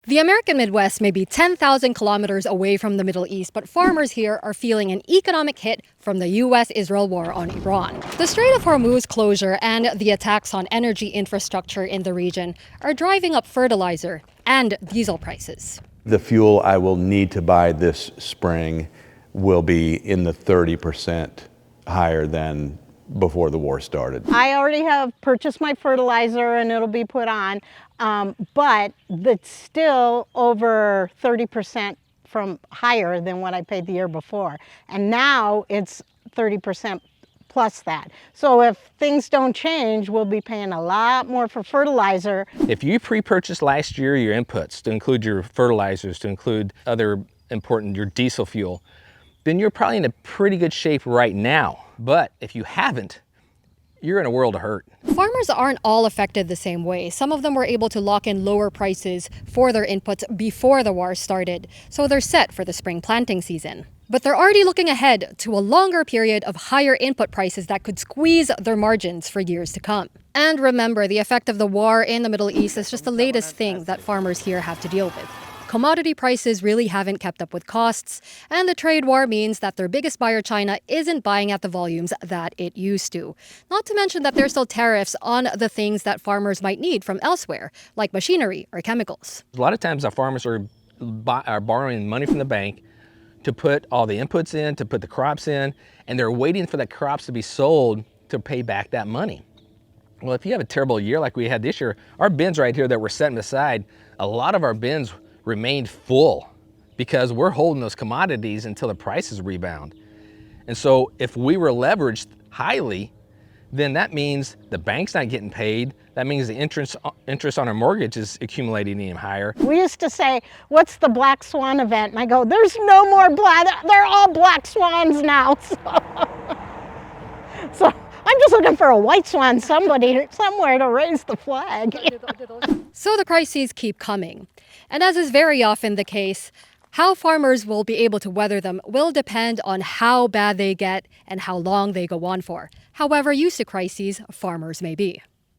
The American Midwest may be 10,000 kilometers away from the Middle East, but farmers here are feeling an economic hit from the U.S.-Israel war on Iran. The Strait of Hormuz closure and the attacks on energy infrastructure in the region are driving up fertilizer and diesel prices. The fuel I will need to buy this spring will be in the 30% higher than before the war started. I already have purchased my fertilizer and it'll be put on, but it's still over 30% from higher than what I paid the year before. And now it's 30% plus that. So if things don't change, we'll be paying a lot more for fertilizer. If you pre-purchased last year your inputs, to include your fertilizers, to include other important, your diesel fuel, then you're probably in a pretty good shape right now. But if you haven't, you're in a world of hurt. Farmers aren't all affected the same way. Some of them were able to lock in lower prices for their inputs before the war started, so they're set for the spring planting season. But they're already looking ahead to a longer period of higher input prices that could squeeze their margins for years to come. And remember, the effect of the war in the Middle East is just the latest thing that farmers here have to deal with. Commodity prices really haven't kept up with costs, and the trade war means that their biggest buyer, China, isn't buying at the volumes that it used to. Not to mention that there's still tariffs on the things that farmers might need from elsewhere, like machinery or chemicals. A lot of times our farmers are borrowing money from the bank to put all the inputs in, to put the crops in, and they're waiting for the crops to be sold to pay back that money. Well, if you have a terrible year like we had this year, our bins right here that we're setting aside, a lot of our bins remained full because we're holding those commodities until the prices rebound. And so if we were leveraged highly, then that means the bank's not getting paid. That means the interest on our mortgage is accumulating even higher. We used to say, what's the black swan event? And I go, there's no more they're all black swans now. So I'm just looking for a white swan, somewhere to raise the flag. So the crises keep coming. And as is very often the case, how farmers will be able to weather them will depend on how bad they get and how long they go on for, however used to crises farmers may be.